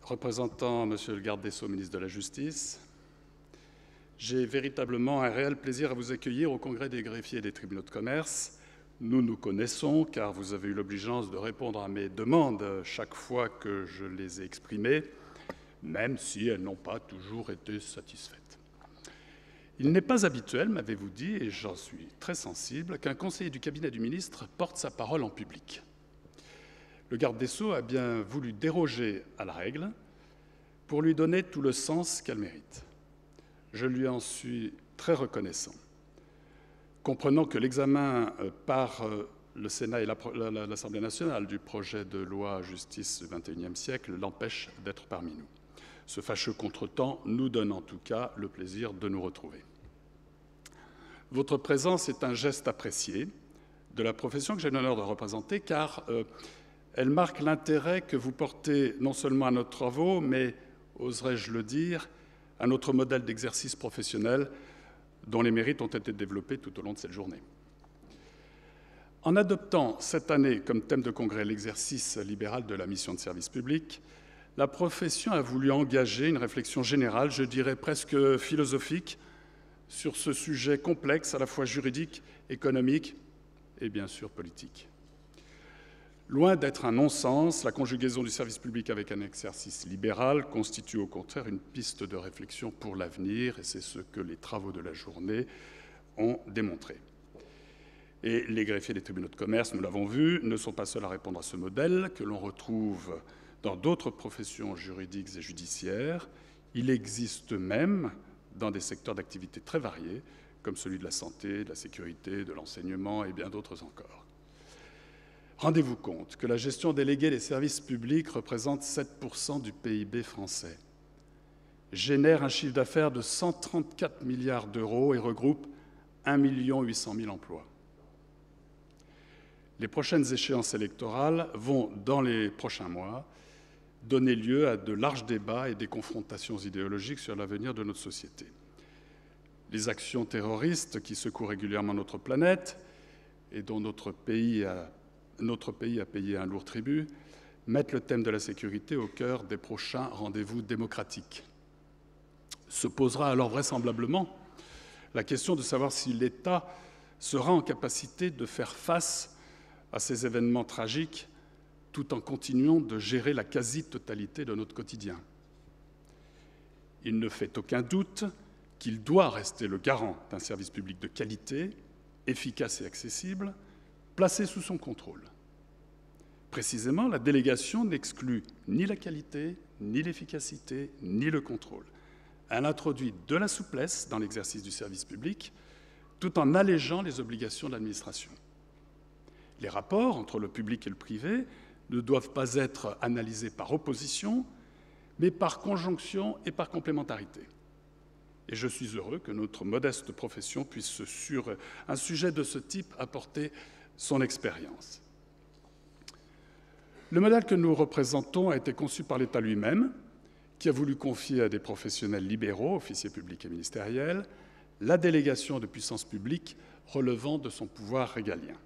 représentant Monsieur le garde des Sceaux, ministre de la Justice, j'ai véritablement un réel plaisir à vous accueillir au Congrès des greffiers et des tribunaux de commerce. Nous nous connaissons car vous avez eu l'obligeance de répondre à mes demandes chaque fois que je les ai exprimées, même si elles n'ont pas toujours été satisfaites. Il n'est pas habituel, m'avez-vous dit, et j'en suis très sensible, qu'un conseiller du cabinet du ministre porte sa parole en public. Le garde des Sceaux a bien voulu déroger à la règle pour lui donner tout le sens qu'elle mérite. Je lui en suis très reconnaissant. Comprenant que l'examen par le Sénat et l'Assemblée nationale du projet de loi Justice du XXIe siècle l'empêche d'être parmi nous. Ce fâcheux contretemps nous donne en tout cas le plaisir de nous retrouver. Votre présence est un geste apprécié de la profession que j'ai l'honneur de représenter, car elle marque l'intérêt que vous portez non seulement à nos travaux, mais, oserais-je le dire, à notre modèle d'exercice professionnel dont les mérites ont été développés tout au long de cette journée. En adoptant cette année comme thème de congrès l'exercice libéral de la mission de service public, la profession a voulu engager une réflexion générale, je dirais presque philosophique, sur ce sujet complexe à la fois juridique, économique et bien sûr politique. Loin d'être un non-sens, la conjugaison du service public avec un exercice libéral constitue au contraire une piste de réflexion pour l'avenir, et c'est ce que les travaux de la journée ont démontré. Et les greffiers des tribunaux de commerce, nous l'avons vu, ne sont pas seuls à répondre à ce modèle que l'on retrouve dans d'autres professions juridiques et judiciaires. Il existe même dans des secteurs d'activité très variés, comme celui de la santé, de la sécurité, de l'enseignement et bien d'autres encore. Rendez-vous compte que la gestion déléguée des services publics représente 7% du PIB français, génère un chiffre d'affaires de 134 milliards d'euros et regroupe 1 800 000 emplois. Les prochaines échéances électorales vont, dans les prochains mois, donner lieu à de larges débats et des confrontations idéologiques sur l'avenir de notre société. Les actions terroristes qui secouent régulièrement notre planète et dont notre pays a payé un lourd tribut, mettent le thème de la sécurité au cœur des prochains rendez-vous démocratiques. Se posera alors vraisemblablement la question de savoir si l'État sera en capacité de faire face à ces événements tragiques tout en continuant de gérer la quasi-totalité de notre quotidien. Il ne fait aucun doute qu'il doit rester le garant d'un service public de qualité, efficace et accessible, placé sous son contrôle. Précisément, la délégation n'exclut ni la qualité, ni l'efficacité, ni le contrôle. Elle introduit de la souplesse dans l'exercice du service public, tout en allégeant les obligations de l'administration. Les rapports entre le public et le privé ne doivent pas être analysés par opposition, mais par conjonction et par complémentarité. Et je suis heureux que notre modeste profession puisse, sur un sujet de ce type, apporter son expérience. Le modèle que nous représentons a été conçu par l'État lui-même, qui a voulu confier à des professionnels libéraux, officiers publics et ministériels, la délégation de puissance publique relevant de son pouvoir régalien.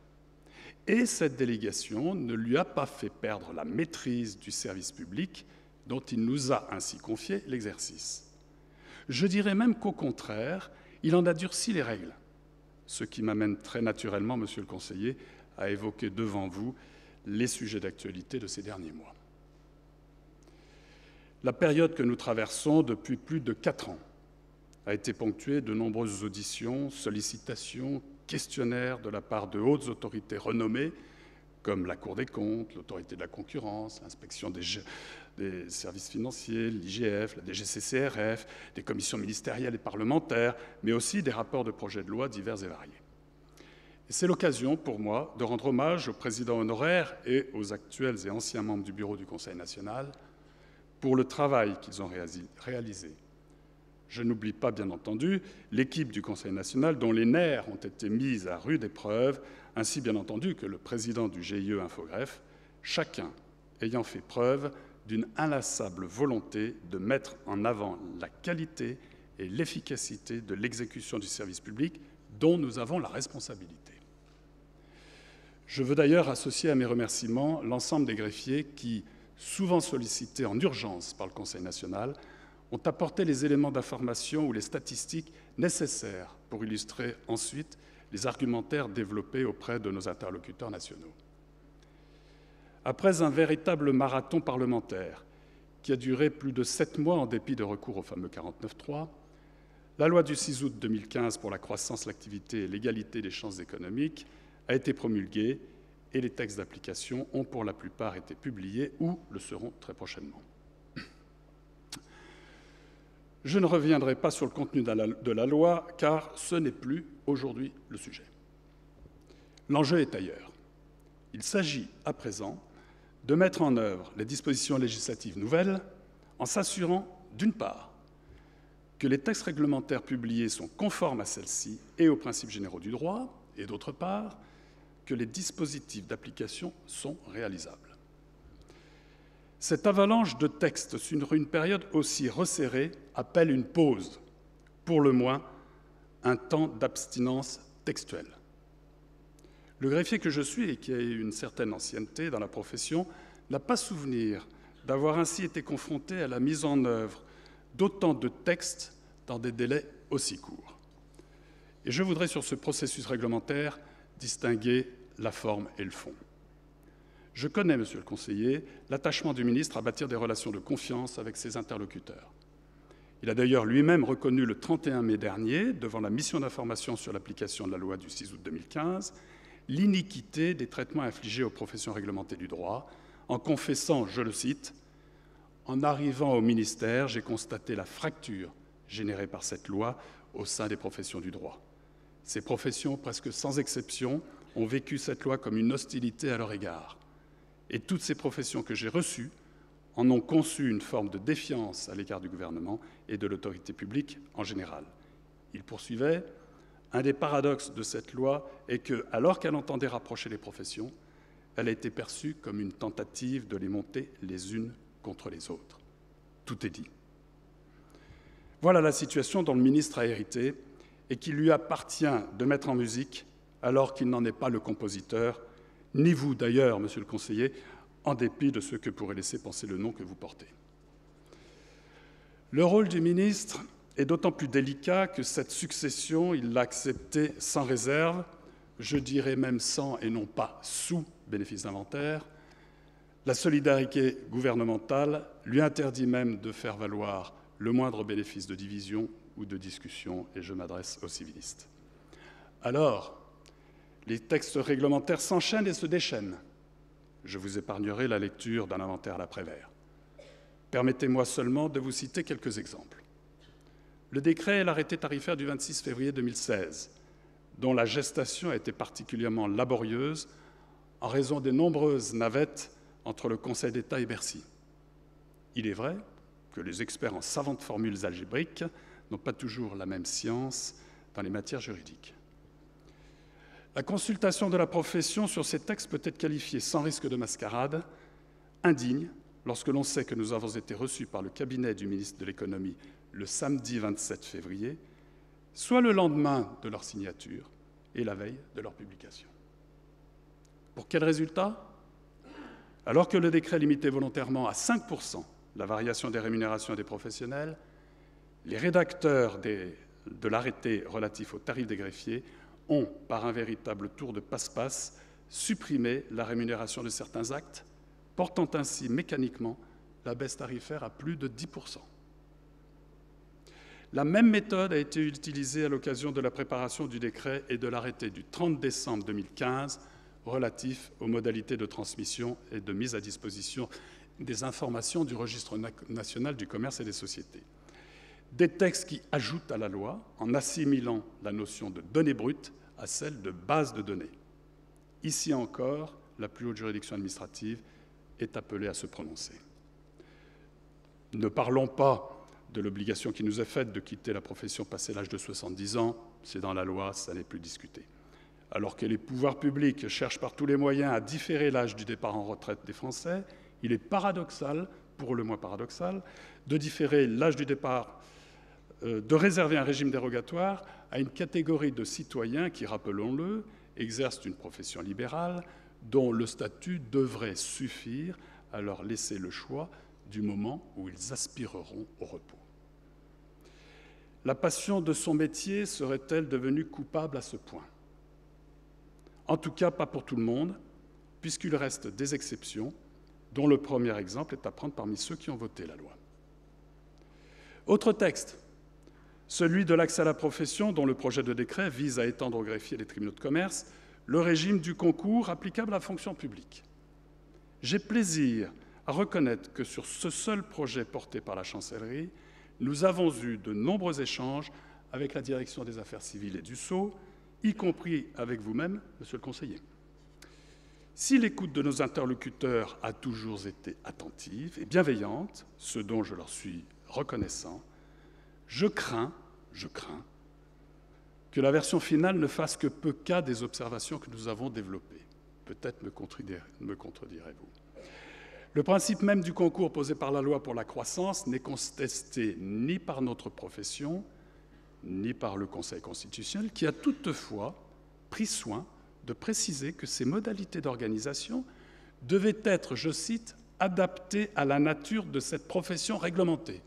Et cette délégation ne lui a pas fait perdre la maîtrise du service public dont il nous a ainsi confié l'exercice. Je dirais même qu'au contraire, il en a durci les règles, ce qui m'amène très naturellement, monsieur le conseiller, à évoquer devant vous les sujets d'actualité de ces derniers mois. La période que nous traversons depuis plus de 4 ans a été ponctuée de nombreuses auditions, sollicitations, questionnaires de la part de hautes autorités renommées, comme la Cour des comptes, l'Autorité de la concurrence, l'Inspection des services financiers, l'IGF, la DGCCRF, des commissions ministérielles et parlementaires, mais aussi des rapports de projets de loi divers et variés. Et c'est l'occasion pour moi de rendre hommage aux présidents honoraires et aux actuels et anciens membres du bureau du Conseil national pour le travail qu'ils ont réalisé. Je n'oublie pas, bien entendu, l'équipe du Conseil national dont les nerfs ont été mis à rude épreuve, ainsi bien entendu que le président du GIE Infogreffe, chacun ayant fait preuve d'une inlassable volonté de mettre en avant la qualité et l'efficacité de l'exécution du service public dont nous avons la responsabilité. Je veux d'ailleurs associer à mes remerciements l'ensemble des greffiers qui, souvent sollicités en urgence par le Conseil national, ont apporté les éléments d'information ou les statistiques nécessaires pour illustrer ensuite les argumentaires développés auprès de nos interlocuteurs nationaux. Après un véritable marathon parlementaire qui a duré plus de 7 mois en dépit de recours au fameux 49.3, la loi du 6 août 2015 pour la croissance, l'activité et l'égalité des chances économiques a été promulguée et les textes d'application ont pour la plupart été publiés ou le seront très prochainement. Je ne reviendrai pas sur le contenu de la loi, car ce n'est plus aujourd'hui le sujet. L'enjeu est ailleurs. Il s'agit à présent de mettre en œuvre les dispositions législatives nouvelles en s'assurant, d'une part, que les textes réglementaires publiés sont conformes à celles-ci et aux principes généraux du droit, et d'autre part, que les dispositifs d'application sont réalisables. Cette avalanche de textes sur une période aussi resserrée appelle une pause, pour le moins un temps d'abstinence textuelle. Le greffier que je suis, et qui a eu une certaine ancienneté dans la profession, n'a pas souvenir d'avoir ainsi été confronté à la mise en œuvre d'autant de textes dans des délais aussi courts. Et je voudrais, sur ce processus réglementaire, distinguer la forme et le fond. Je connais, monsieur le conseiller, l'attachement du ministre à bâtir des relations de confiance avec ses interlocuteurs. Il a d'ailleurs lui-même reconnu le 31 mai dernier, devant la mission d'information sur l'application de la loi du 6 août 2015, l'iniquité des traitements infligés aux professions réglementées du droit, en confessant, je le cite, « En arrivant au ministère, j'ai constaté la fracture générée par cette loi au sein des professions du droit. Ces professions, presque sans exception, ont vécu cette loi comme une hostilité à leur égard. Et toutes ces professions que j'ai reçues en ont conçu une forme de défiance à l'égard du gouvernement et de l'autorité publique en général. » Il poursuivait « Un des paradoxes de cette loi est que, alors qu'elle entendait rapprocher les professions, elle a été perçue comme une tentative de les monter les unes contre les autres. » Tout est dit. Voilà la situation dont le ministre a hérité et qu'il lui appartient de mettre en musique alors qu'il n'en est pas le compositeur, ni vous d'ailleurs, monsieur le conseiller, en dépit de ce que pourrait laisser penser le nom que vous portez. Le rôle du ministre est d'autant plus délicat que cette succession, il l'a acceptée sans réserve, je dirais même sans et non pas sous bénéfice d'inventaire. La solidarité gouvernementale lui interdit même de faire valoir le moindre bénéfice de division ou de discussion, et je m'adresse aux civilistes. Alors, les textes réglementaires s'enchaînent et se déchaînent. Je vous épargnerai la lecture d'un inventaire à la Prévert. Permettez-moi seulement de vous citer quelques exemples. Le décret et l'arrêté tarifaire du 26 février 2016, dont la gestation a été particulièrement laborieuse en raison des nombreuses navettes entre le Conseil d'État et Bercy. Il est vrai que les experts en savantes formules algébriques n'ont pas toujours la même science dans les matières juridiques. La consultation de la profession sur ces textes peut être qualifiée, sans risque de mascarade, indigne, lorsque l'on sait que nous avons été reçus par le cabinet du ministre de l'Économie le samedi 27 février, soit le lendemain de leur signature et la veille de leur publication. Pour quel résultat ? Alors que le décret limitait volontairement à 5% la variation des rémunérations des professionnels, les rédacteurs de l'arrêté relatif aux tarifs des greffiers ont, par un véritable tour de passe-passe, supprimé la rémunération de certains actes, portant ainsi mécaniquement la baisse tarifaire à plus de 10%. La même méthode a été utilisée à l'occasion de la préparation du décret et de l'arrêté du 30 décembre 2015 relatif aux modalités de transmission et de mise à disposition des informations du registre national du commerce et des sociétés. Des textes qui ajoutent à la loi en assimilant la notion de données brutes à celle de base de données. Ici encore, la plus haute juridiction administrative est appelée à se prononcer. Ne parlons pas de l'obligation qui nous est faite de quitter la profession passé l'âge de 70 ans, c'est dans la loi, ça n'est plus discuté. Alors que les pouvoirs publics cherchent par tous les moyens à différer l'âge du départ en retraite des Français, il est paradoxal, pour le moins paradoxal, de différer l'âge du départ, de réserver un régime dérogatoire à une catégorie de citoyens qui, rappelons-le, exercent une profession libérale dont le statut devrait suffire à leur laisser le choix du moment où ils aspireront au repos. La passion de son métier serait-elle devenue coupable à ce point? En tout cas, pas pour tout le monde, puisqu'il reste des exceptions, dont le premier exemple est à prendre parmi ceux qui ont voté la loi. Autre texte, celui de l'accès à la profession, dont le projet de décret vise à étendre aux greffiers des tribunaux de commerce le régime du concours applicable à la fonction publique. J'ai plaisir à reconnaître que sur ce seul projet porté par la Chancellerie, nous avons eu de nombreux échanges avec la Direction des Affaires civiles et du Sceau, y compris avec vous-même, Monsieur le conseiller. Si l'écoute de nos interlocuteurs a toujours été attentive et bienveillante, ce dont je leur suis reconnaissant, je crains que la version finale ne fasse que peu cas des observations que nous avons développées. Peut-être me contredirez-vous. Le principe même du concours posé par la loi pour la croissance n'est contesté ni par notre profession, ni par le Conseil constitutionnel, qui a toutefois pris soin de préciser que ces modalités d'organisation devaient être, je cite, « adaptées à la nature de cette profession réglementée ».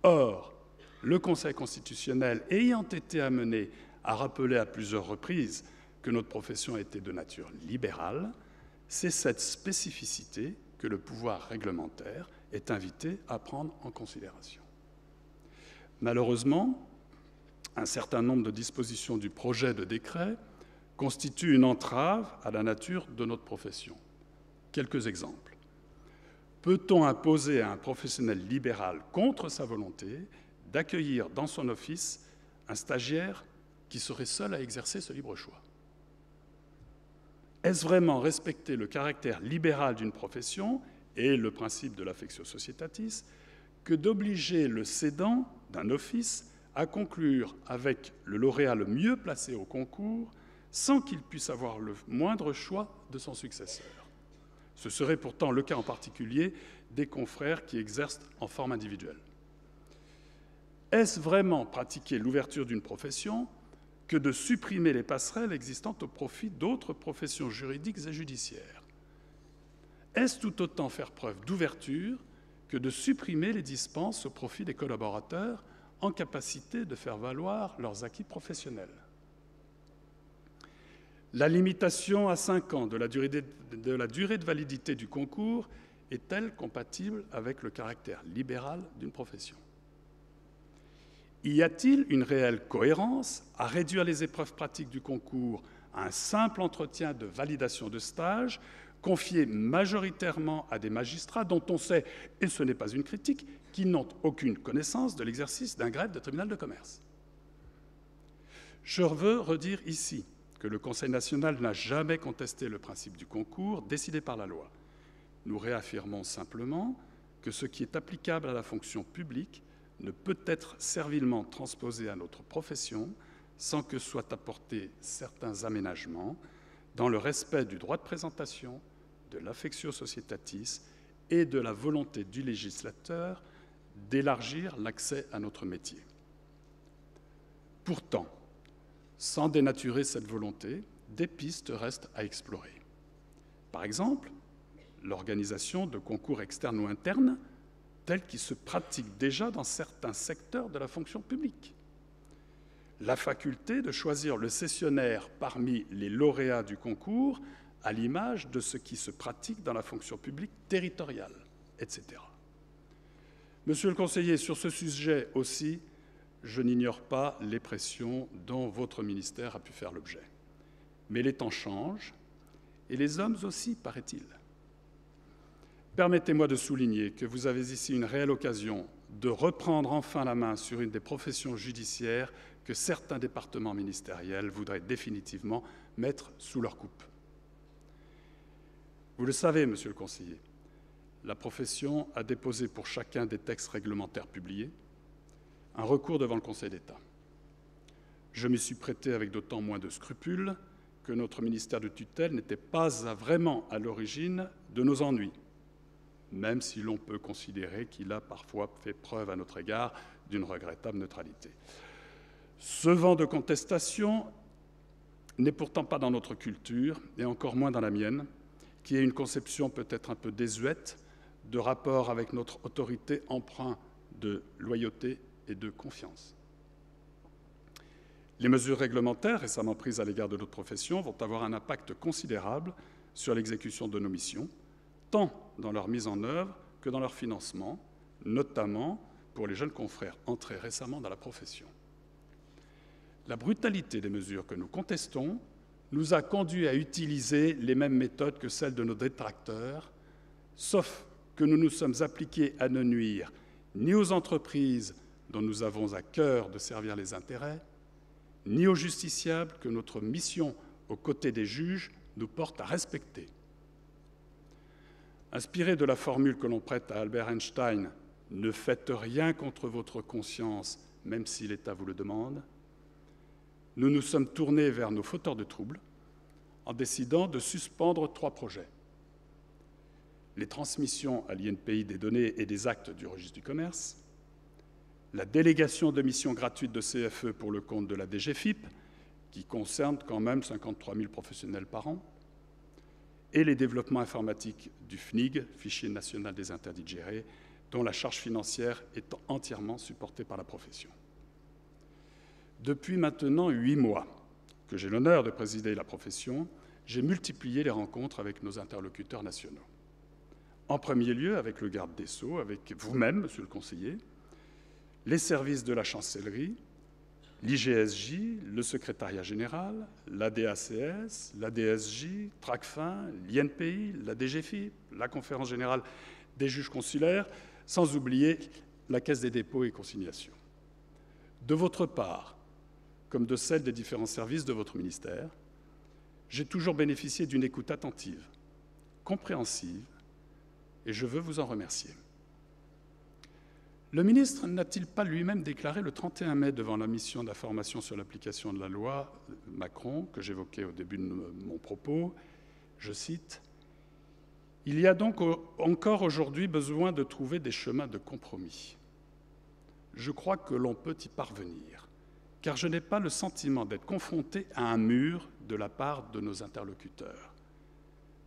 Or, le Conseil constitutionnel ayant été amené à rappeler à plusieurs reprises que notre profession était de nature libérale, c'est cette spécificité que le pouvoir réglementaire est invité à prendre en considération. Malheureusement, un certain nombre de dispositions du projet de décret constituent une entrave à la nature de notre profession. Quelques exemples. Peut-on imposer à un professionnel libéral, contre sa volonté, d'accueillir dans son office un stagiaire qui serait seul à exercer ce libre choix? Est-ce vraiment respecter le caractère libéral d'une profession et le principe de l'affectio societatis que d'obliger le cédant d'un office à conclure avec le lauréat le mieux placé au concours sans qu'il puisse avoir le moindre choix de son successeur? Ce serait pourtant le cas en particulier des confrères qui exercent en forme individuelle. Est-ce vraiment pratiquer l'ouverture d'une profession que de supprimer les passerelles existantes au profit d'autres professions juridiques et judiciaires? Est-ce tout autant faire preuve d'ouverture que de supprimer les dispenses au profit des collaborateurs en capacité de faire valoir leurs acquis professionnels? La limitation à 5 ans de la durée de validité du concours est-elle compatible avec le caractère libéral d'une profession? Y a-t-il une réelle cohérence à réduire les épreuves pratiques du concours à un simple entretien de validation de stage confié majoritairement à des magistrats dont on sait, et ce n'est pas une critique, qu'ils n'ont aucune connaissance de l'exercice d'un greffe de tribunal de commerce? Je veux redire ici que le Conseil national n'a jamais contesté le principe du concours décidé par la loi. Nous réaffirmons simplement que ce qui est applicable à la fonction publique ne peut être servilement transposé à notre profession sans que soient apportés certains aménagements dans le respect du droit de présentation, de l'affectio societatis et de la volonté du législateur d'élargir l'accès à notre métier. Pourtant, sans dénaturer cette volonté, des pistes restent à explorer. Par exemple, l'organisation de concours externes ou internes tels qu'ils se pratiquent déjà dans certains secteurs de la fonction publique. La faculté de choisir le cessionnaire parmi les lauréats du concours à l'image de ce qui se pratique dans la fonction publique territoriale, etc. Monsieur le conseiller, sur ce sujet aussi, je n'ignore pas les pressions dont votre ministère a pu faire l'objet. Mais les temps changent, et les hommes aussi, paraît-il. Permettez-moi de souligner que vous avez ici une réelle occasion de reprendre enfin la main sur une des professions judiciaires que certains départements ministériels voudraient définitivement mettre sous leur coupe. Vous le savez, monsieur le conseiller, la profession a déposé pour chacun des textes réglementaires publiés un recours devant le Conseil d'État. Je m'y suis prêté avec d'autant moins de scrupules que notre ministère de tutelle n'était pas vraiment à l'origine de nos ennuis, même si l'on peut considérer qu'il a parfois fait preuve à notre égard d'une regrettable neutralité. Ce vent de contestation n'est pourtant pas dans notre culture, et encore moins dans la mienne, qui est une conception peut-être un peu désuète de rapport avec notre autorité empreint de loyauté et de confiance. Les mesures réglementaires récemment prises à l'égard de notre profession vont avoir un impact considérable sur l'exécution de nos missions, tant dans leur mise en œuvre que dans leur financement, notamment pour les jeunes confrères entrés récemment dans la profession. La brutalité des mesures que nous contestons nous a conduits à utiliser les mêmes méthodes que celles de nos détracteurs, sauf que nous nous sommes appliqués à ne nuire ni aux entreprises dont nous avons à cœur de servir les intérêts, ni aux justiciables que notre mission aux côtés des juges nous porte à respecter. Inspiré de la formule que l'on prête à Albert Einstein, « Ne faites rien contre votre conscience, même si l'État vous le demande », nous nous sommes tournés vers nos fauteurs de troubles en décidant de suspendre 3 projets. Les transmissions à l'INPI des données et des actes du registre du commerce, la délégation de missions gratuites de CFE pour le compte de la DGFiP, qui concerne quand même 53 000 professionnels par an, et les développements informatiques du FNIG, Fichier national des interdits de gérer, dont la charge financière est entièrement supportée par la profession. Depuis maintenant 8 mois que j'ai l'honneur de présider la profession, j'ai multiplié les rencontres avec nos interlocuteurs nationaux. En premier lieu, avec le garde des Sceaux, avec vous-même, monsieur le conseiller, les services de la chancellerie, l'IGSJ, le secrétariat général, la DACS, la DSJ, Tracfin, l'INPI, la DGFiP, la conférence générale des juges consulaires, sans oublier la Caisse des dépôts et consignations. De votre part, comme de celle des différents services de votre ministère, j'ai toujours bénéficié d'une écoute attentive, compréhensive, et je veux vous en remercier. Le ministre n'a-t-il pas lui-même déclaré le 31 mai devant la mission d'information sur l'application de la loi Macron, que j'évoquais au début de mon propos, je cite, « Il y a donc encore aujourd'hui besoin de trouver des chemins de compromis. Je crois que l'on peut y parvenir, car je n'ai pas le sentiment d'être confronté à un mur de la part de nos interlocuteurs.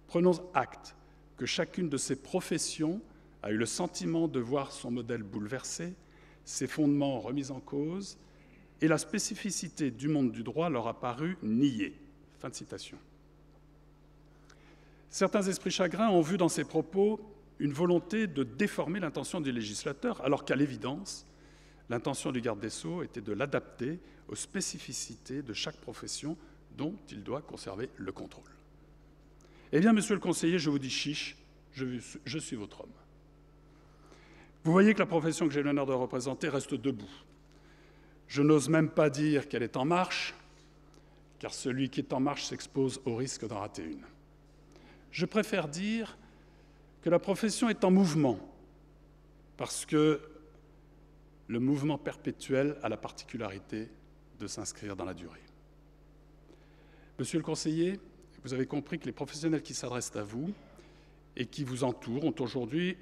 Prenons acte que chacune de ces professions a eu le sentiment de voir son modèle bouleversé, ses fondements remis en cause, et la spécificité du monde du droit leur a paru niée. » Fin de citation. Certains esprits chagrins ont vu dans ces propos une volonté de déformer l'intention du législateur, alors qu'à l'évidence, l'intention du garde des Sceaux était de l'adapter aux spécificités de chaque profession dont il doit conserver le contrôle. Eh bien, monsieur le conseiller, je vous dis chiche, je suis votre homme. Vous voyez que la profession que j'ai l'honneur de représenter reste debout. Je n'ose même pas dire qu'elle est en marche, car celui qui est en marche s'expose au risque d'en rater une. Je préfère dire que la profession est en mouvement, parce que le mouvement perpétuel a la particularité de s'inscrire dans la durée. Monsieur le conseiller, vous avez compris que les professionnels qui s'adressent à vous et qui vous entourent ont aujourd'hui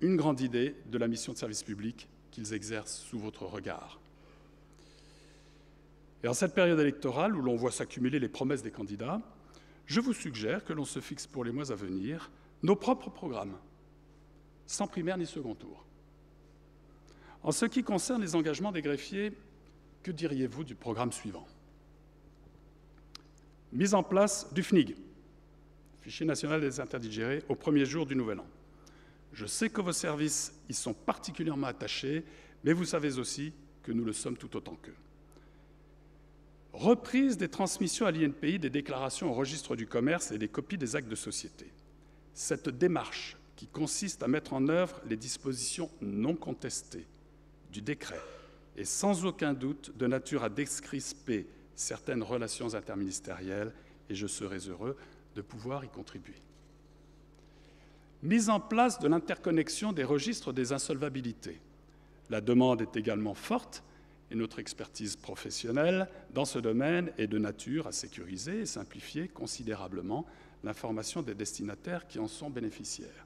une grande idée de la mission de service public qu'ils exercent sous votre regard. Et en cette période électorale où l'on voit s'accumuler les promesses des candidats, je vous suggère que l'on se fixe pour les mois à venir nos propres programmes, sans primaire ni second tour. En ce qui concerne les engagements des greffiers, que diriez-vous du programme suivant? Mise en place du FNIG, Fichier national des interdits de gérer, au premier jour du Nouvel An. Je sais que vos services y sont particulièrement attachés, mais vous savez aussi que nous le sommes tout autant qu'eux. Reprise des transmissions à l'INPI des déclarations au registre du commerce et des copies des actes de société. Cette démarche, qui consiste à mettre en œuvre les dispositions non contestées du décret, est sans aucun doute de nature à décrisper certaines relations interministérielles et je serai heureux de pouvoir y contribuer. Mise en place de l'interconnexion des registres des insolvabilités. La demande est également forte et notre expertise professionnelle dans ce domaine est de nature à sécuriser et simplifier considérablement l'information des destinataires qui en sont bénéficiaires.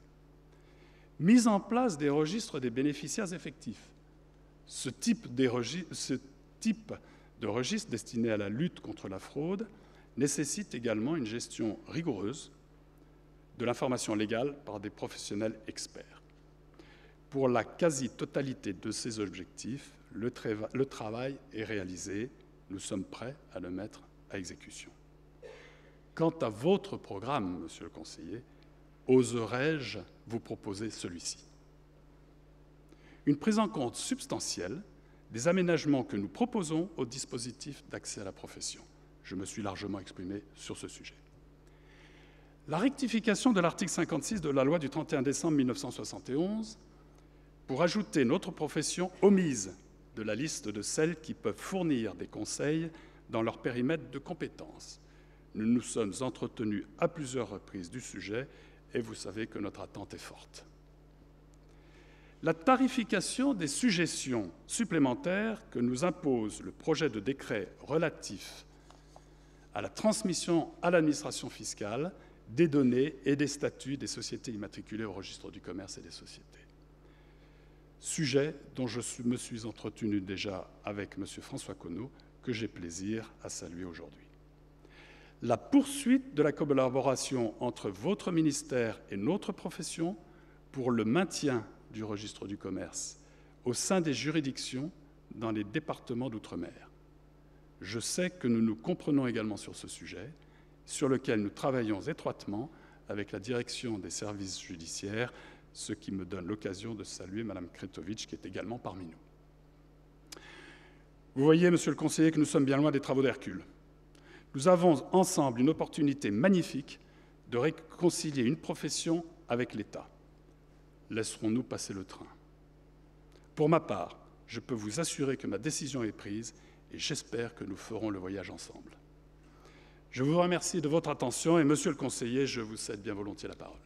Mise en place des registres des bénéficiaires effectifs. Ce type de registre destiné à la lutte contre la fraude nécessite également une gestion rigoureuse, de l'information légale par des professionnels experts. Pour la quasi-totalité de ces objectifs, le travail est réalisé. Nous sommes prêts à le mettre à exécution. Quant à votre programme, monsieur le conseiller, oserais-je vous proposer celui-ci? Une prise en compte substantielle des aménagements que nous proposons au dispositif d'accès à la profession. Je me suis largement exprimé sur ce sujet. La rectification de l'article 56 de la loi du 31 décembre 1971 pour ajouter notre profession omise de la liste de celles qui peuvent fournir des conseils dans leur périmètre de compétences. Nous nous sommes entretenus à plusieurs reprises du sujet et vous savez que notre attente est forte. La tarification des sujétions supplémentaires que nous impose le projet de décret relatif à la transmission à l'administration fiscale des données et des statuts des sociétés immatriculées au registre du commerce et des sociétés. Sujet dont je me suis entretenu déjà avec M. François Conneau, que j'ai plaisir à saluer aujourd'hui. La poursuite de la collaboration entre votre ministère et notre profession pour le maintien du registre du commerce au sein des juridictions dans les départements d'outre-mer. Je sais que nous nous comprenons également sur ce sujet, sur lequel nous travaillons étroitement avec la direction des services judiciaires, ce qui me donne l'occasion de saluer Mme Kretovic, qui est également parmi nous. Vous voyez, monsieur le conseiller, que nous sommes bien loin des travaux d'Hercule. Nous avons ensemble une opportunité magnifique de réconcilier une profession avec l'État. Laisserons-nous passer le train? Pour ma part, je peux vous assurer que ma décision est prise et j'espère que nous ferons le voyage ensemble. Je vous remercie de votre attention et, monsieur le conseiller, je vous cède bien volontiers la parole.